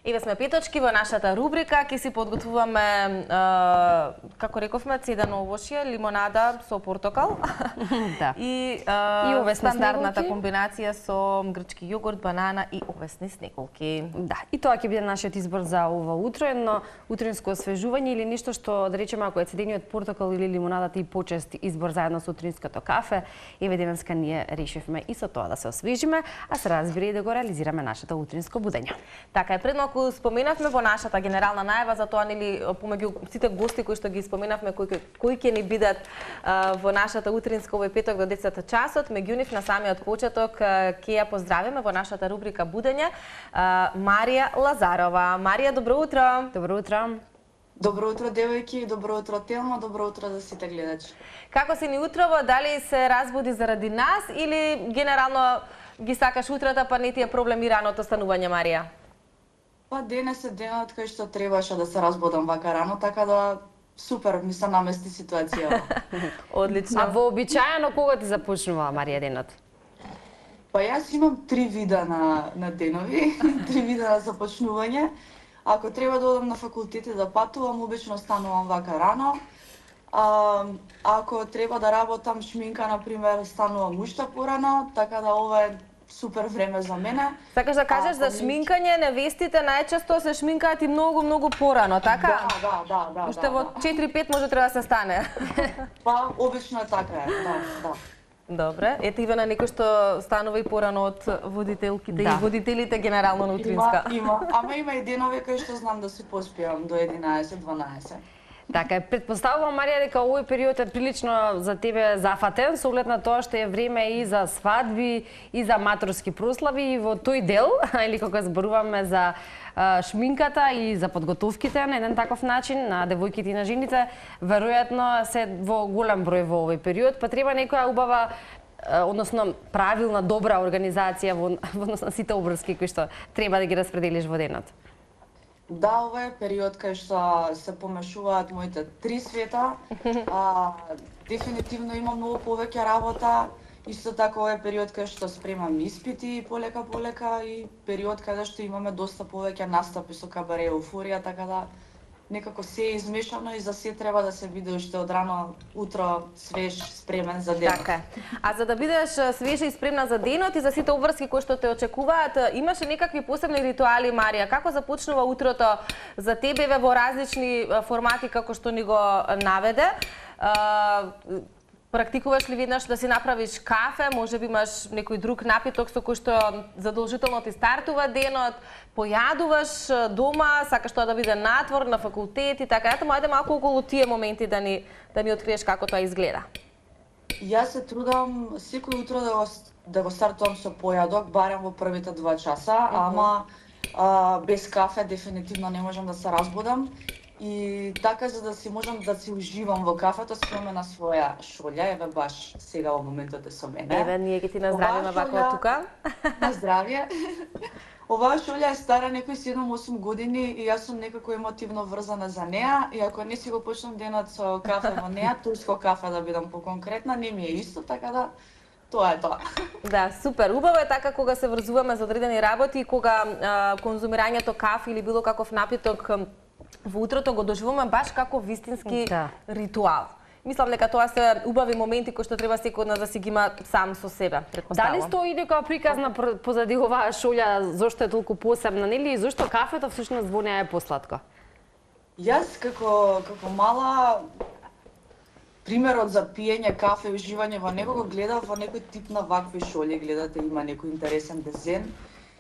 Еве сме петочки во нашата рубрика, ќе си подготвуваме, како рековме, цедено овошје, лимонада со портокал. Да. И овесни стандардната снеголки. комбинација со грчки јогурт, банана и овесни снеголки. Да, и тоа ќе биде нашиот избор за ова утро, едно утринско освежување или нешто што, да речеме, ако е цедениот портокал или лимонадата и почест избор заедно со утринското кафе, еве денеска ние решивме и со тоа да се освежиме, а се разбира и да го реализираме нашето утринско будење. Така е, пред малку споменавме во нашата генерална најава за тоа, нели, помеѓу сите гости кои што ги споменавме, кои ќе ни бидат во нашата утринска овој петок до 10 часот, меѓу нив на самиот почеток ќе ја поздравиме во нашата рубрика Будење Марија Лазарова. Марија, добро утро. Добро утро. Добро утро, девојки, добро утро, Телма, добро утро за сите гледачи. Како си ни утрово? Дали се разбуди заради нас или генерално ги сакаш утрата, па не ти е проблем и раното станување, Марија? Па денес е денот кај што требаше да се разбудам вака рано, така да супер ми се намести ситуацијава. Одлично. А вообичаено кога ти започнува, Марија, денот? Па јас имам 3 вида на денови, 3 вида на започнување. Ако треба да одам на факултет и да патувам, обично станувам вака рано. Ако треба да работам шминка, например, станувам уште порано, така да ова е супер време за мене. Сакаш да кажеш за шминкање, невестите најчесто се шминкаат и многу порано, така? Да. Уште во 4-5 може треба да се стане. Па обично е така, да. Добре, ете Ивана некој што станува и порано од водителките Да. и водителите генерално на утринска. Има. Ама има и денови кај што знам да се поспијам до 11-12. Така е, предпоставувам, Марија, дека овој период е прилично за тебе зафатен, со оглед на тоа што е време и за свадби, и за маторски прослави, и во тој дел, или кога зборуваме за шминката и за подготовките на еден таков начин на девојките и на жените, веројатно се во голем број во овој период, па треба некоја убава, односно правилна, добра организација во однос на сите обврски кои што треба да ги распределиш во денот. Да, ова е период кај што се помешуваат моите 3 света. Дефинитивно имам многу повеќе работа. Исто така ова е период кај што спремам испити полека и период каде што имаме доста повеќе настапи со кабаре Еуфорија, така да некако се е измешано и за се треба да се биде уште од рано утро свеж, спремен за денот. Така е. А за да бидеш свежа и спремна за денот и за сите обврски кои што те очекуваат, имаше некакви посебни ритуали, Марија? Како започнува утрото за тебе во различни формати како што ни го наведе? Практикуваш ли веднаш да си направиш кафе, може би имаш некој друг напиток со кој што задолжително ти стартува денот, појадуваш дома, сакаш тоа да биде натвор, на факултет и така. Ето, ајде малку околу тие моменти да ни откриеш како тоа изгледа. Јас се трудам секој утро да го стартувам со појадок, барем во првите 2 часа, ама без кафе дефинитивно не можам да се разбудам. И така, за да си можам да си уживам во кафето, спреме на своја шолја, еве баш сега во моментот е со мене. Еве, ние ги ти наздравиме вака тука. На здравје. Оваа шолја е стара некои 7-8 години и јас сум некако емотивно врзана за неа, и ако не си го почнам денот со кафе во неа, турско кафе да бидам поконкретна, не ми е исто, така да тоа е тоа. Да, супер. Убаво е така кога се врзуваме за одредени работи и кога конзумирањето кафе или било каков напиток во утрото го доживуваме баш како вистински ритуал. Мислам дека тоа се убави моменти кои што треба секој од нас да си ги има сам со себе, претпоставувам. Дали стои дека приказна позади оваа шолја, зошто е толку посебна, нели, и зошто кафето всушност во неа е посладко? Јас како мала примерот за пиење кафе и уживање во него го гледав во некој тип на вакви шолји, гледате има некој интересен дизајн.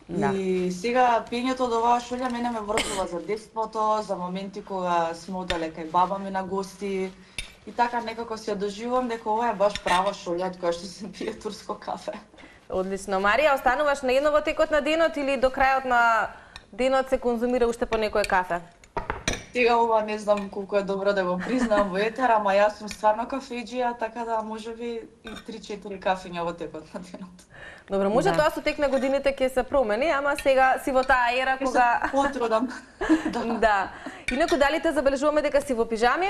Да. И сега пиењето од оваа шолја мене ме врзува за детството, за моменти кога сме оделе кај баба ми на гости. И така некако се доживувам дека ова е баш права шолја од која што се пие турско кафе. Одлично. Марија, остануваш наедно во текот на денот или до крајот на денот се конзумира уште по некое кафе? Сега ова не знам колку е добро да го признам во етер, ама јас сум стварно кафеџија, така да можеби и 3-4 кафења во текот на денот. Добро, може тоа со тек на годините ќе се промени, ама сега си во таа ера кога се потрудам. Да. Инаку дали те забележуваме дека си во пижами?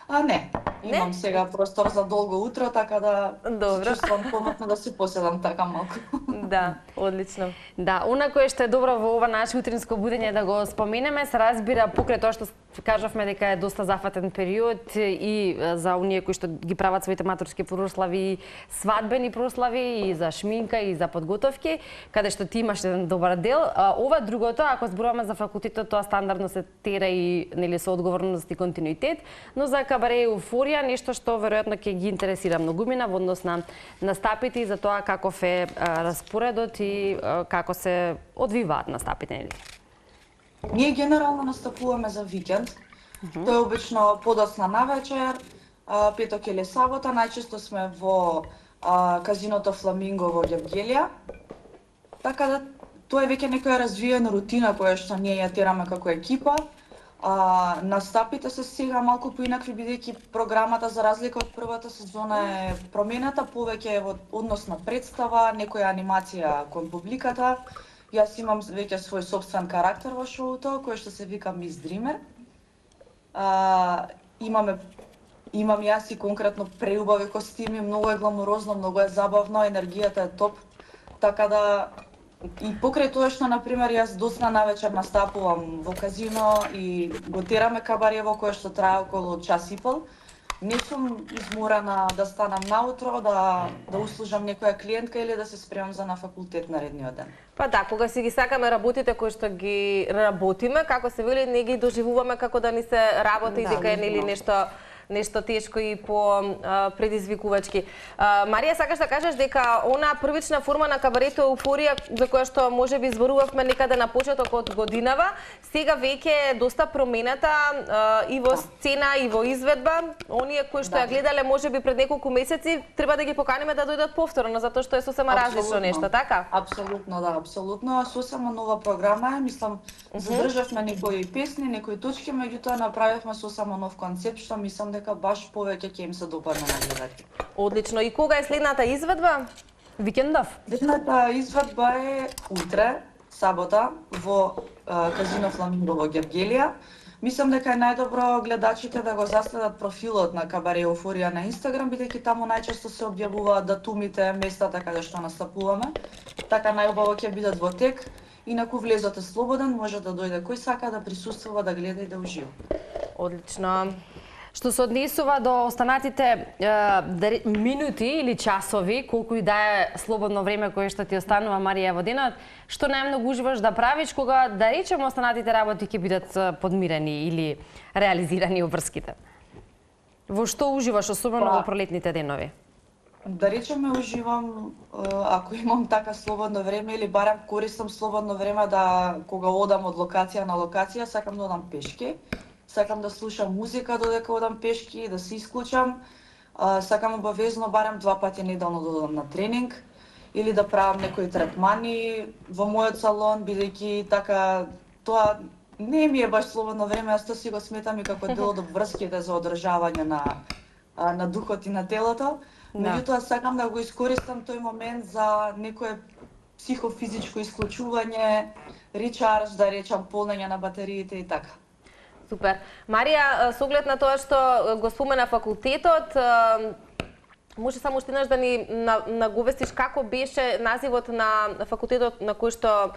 Не. Имам сега простор за долго утро, така да Добро. се чувствам комотно да се поседам така малку. Да, одлично. Да, она кое што е добро во ова наше утринско будење да го споменеме, се разбира покрај тоа што кажавме дека е доста зафатен период и за оние кои што ги прават своите матурски прослави, свадбени прослави и за шминка и за подготовки, каде што ти имаш еден добар дел. Ова другото, ако зборуваме за факултетот, тоа стандардно се тера и нели со одговорност и континуитет, но за кабаре еуфорија нешто што веројатно ќе ги интересира многумина во однос на настапите и за тоа каков е распоредот и како се одвиваат настапите, нели? Ние генерално настапуваме за викенд. Тоа е обично подоцна навечер, петок или сабота. Најчесто сме во казиното Фламинго во Гевгелија. Така да тоа е веќе некоја развиена рутина која што ние ја тераме како екипа. Настапите се сега малку поинакви, бидејќи програмата за разлика од првата сезона е промената, повеќе е во однос на представа, некоја анимација кон публиката. Јас имам веќе свој сопствен карактер во шоуто, кој што се вика Мис Дример. Имам јас и конкретно преубави костими, многу е гламурозно, многу е забавно, енергијата е топ. Така да и покрај тоа што, например, јас доцна навечер настапувам во казино и го тераме кабаре во кое што трае околу час и пол, не сум изморена да станам наутро, да услужам некоја клиентка или да се спремам за на факултет наредниот ден. Па да, кога си ги сакаме работите кои што ги работиме, како се вели, не ги доживуваме како да ни се работи и дека е нели нешто тешко и по предизвикувачки. Марија, сакаш да кажеш дека она првична форма на кабарето еуфорија за која што можеби зборувавме некаде на почеток од годинава, сега веќе е доста промената и во сцена и во изведба. Оние кои што ја гледале можеби пред неколку месеци, треба да ги поканиме да дојдат повторно, затоа што е сосема различно нешто, така? Апсолутно, да, апсолутно. Сосема нова програма е, мислам, задржавме некои песни, некои точки, меѓутоа направивме сосема нов концепт, што мислам дека баш повеќе ќе им се допадне на гледачите. Одлично. И кога е следната изведба? Викендов? Следната изведба е утре, сабота, во казино Фламинго во Гевгелија. Мислам дека е најдобро гледачите да го заследат профилот на Кабаре Еуфорија на Инстаграм, бидејќи таму најчесто се објавуваат датумите, местата каде што настапуваме. Така најубаво ќе бидат во тек. Инаку влезот е слободен, може да дојде кој сака да присуствува, да гледа и да ужива. Одлично. Што се однесува до останатите минути или часови, колку и да е слободно време кое што ти останува, Марија, во денот, што најмногу уживаш да правиш кога, да речеме, останатите работи ќе бидат подмирени или реализирани обврските? Во што уживаш, особено во пролетните денови? Да речеме, уживам ако имам така слободно време или барем користам слободно време да кога одам од локација на локација, сакам да одам пешки. Сакам да слушам музика додека одам пешки, да се исклучам. Сакам обавезно барем 2 пати неделно да одам на тренинг или да правам некои третмани во мојот салон, бидејќи така тоа не ми е баш слободно време, јас тоа си го сметам и како дел од врските за одржавање на духот и на телото. Меѓутоа сакам да го искористам тој момент за некое психофизичко исклучување, ричарж, да речам, полнење на батериите и така. Супер. Марија, со оглед на тоа што го спомена факултетот, може само уште еднаш да ни наговестиш како беше називот на факултетот на кој што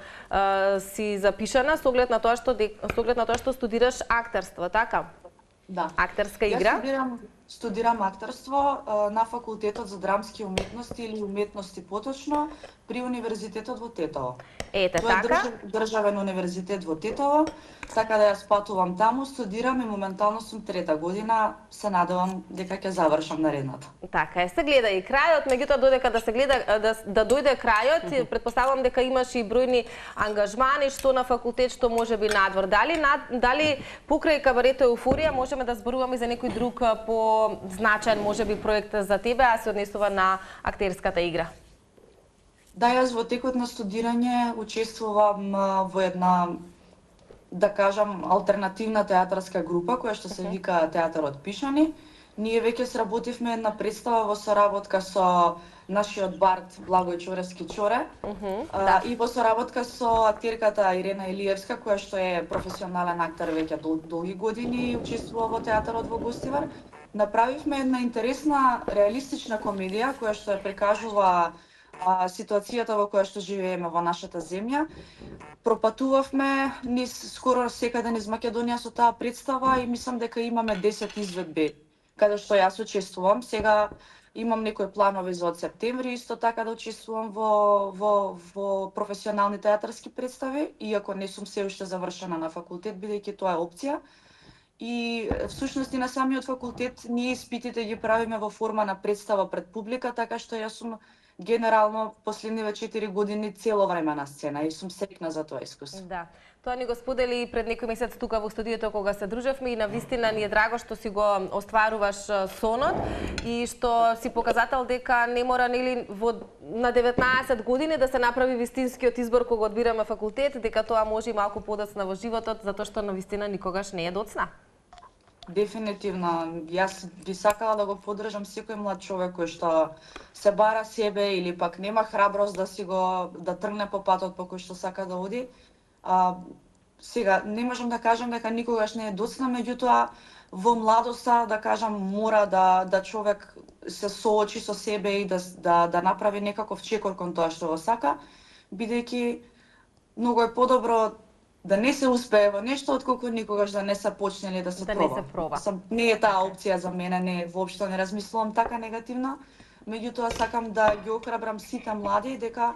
си запишана, со оглед на тоа што студираш актерство, така? Да. Актерска игра? Јас студирам актерство на факултетот за драмски уметности или уметности поточно при Универзитетот во Тетово. Ете, Тоа е така? државен универзитет во Тетово, така да јас патувам таму, студирам и моментално сум 3-та година, се надевам дека ќе завршам наредната. Така е, се гледа и крајот, меѓутоа додека да се гледа да дојде крајот, претпоставувам дека имаш и бројни ангажмани што на факултет, што можеби надвор. Дали покрај Кабарето Еуфорија можеме да зборуваме за некој друг по-значаен можеби проект за тебе, а се однесува на актерската игра? Да, јас во текот на студирање учествувам во една, да кажам, алтернативна театарска група која што се вика Театарот Пишани. Ние веќе сработивме една представа во соработка со нашиот бард Благој Чорески Чоре и во соработка со актерката Ирена Илиевска, која што е професионален актер веќе долги години и учествува во театарот во Гостивар. направивме една интересна реалистична комедија која што ја прикажува ситуацијата во која што живееме во нашата земја. Пропатувавме низ скоро секаде низ Македонија со таа представа и мислам дека имаме 10 изведби каде што јас учествувам. Сега имам некои планови за од септември исто така да учествувам во професионални театарски представи, иако не сум се уште завршена на факултет, бидејќи тоа е опција. И всушност и на самиот факултет ние испитите ги правиме во форма на представа пред публика, така што јас сум генерално последниве 4 години цело време на сцена и сум среќна за тоа искуство. Да. Тоа ни го сподели пред некој месец тука во студиото кога се дружевме и навистина ни е драго што си го остваруваш сонот и што си показател дека не мора на 19 години да се направи вистинскиот избор кога одбираме факултет, дека тоа може и малку подоцна во животот, затоа што навистина никогаш не е доцна. Дефинитивно, јас би сакала да го поддржам секој млад човек кој што се бара себе или пак нема храброст да тргне по патот по кој што сака да оди. Сега не можам да кажам дека никогаш не е доцна, меѓутоа во младоста да кажам мора да човек се соочи со себе и да направи некаков чекор кон тоа што го сака, бидејќи многу е подобро да не се успее во нешто, отколку никогаш да не се почне или да се проба. Не е таа опција за мене, воопшто не размислувам така негативно, меѓутоа сакам да ги охрабрам сите млади дека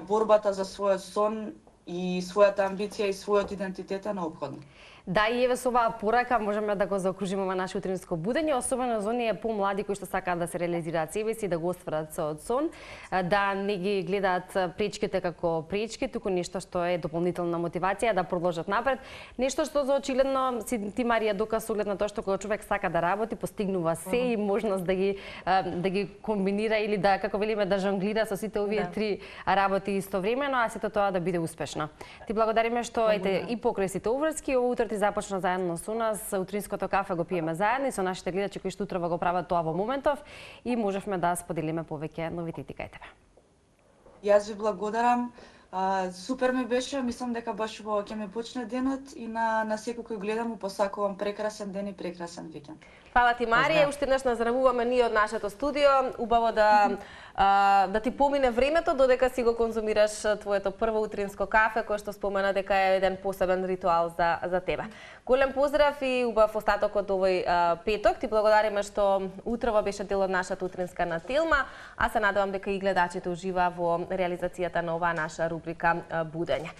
борбата за својот сон и својата амбиција и својот идентитет е неопходно. Да, и еве со оваа порака можеме да го заокружиме во наше утринско будење, особено за оние помлади кои што сакаат да се реализираат себе си, да го остварат својот сон, да не ги гледаат пречките како пречки, туку нешто што е дополнителна мотивација да продолжат напред. Нешто што за очигледно си ти, Марија, доказ со оглед на тоа што кога човек сака да работи, постигнува се и можност да ги комбинира или да, како велиме, да жонглира со сите овие три работи истовремено, а сето тоа да биде успешно. Ти благодариме што и покрај сите уврски, утре ти започна заедно со нас, утринското кафе го пиеме заедно и со нашите гледачи кои што утрово го прават тоа во моментов и можевме да споделиме повеќе новитети кај тебе. Јас ви благодарам. Супер ми беше, мислам дека баш убаво ќе ми почне денот и на секој кој гледа му посакувам прекрасен ден и прекрасен викенд. Фала ти, Марија, уште еднаш наздравуваме ние од нашето студио. Убаво да ти помине времето додека си го конзумираш твоето прво утринско кафе, кое што спомена дека е еден посебен ритуал за тебе. Голем поздрав и убав остаток од овој петок. Ти благодариме што утрово беше дел од нашата утринска нателма, а се надевам дека и гледачите ужива во реализацијата на оваа наша рубрика Будење.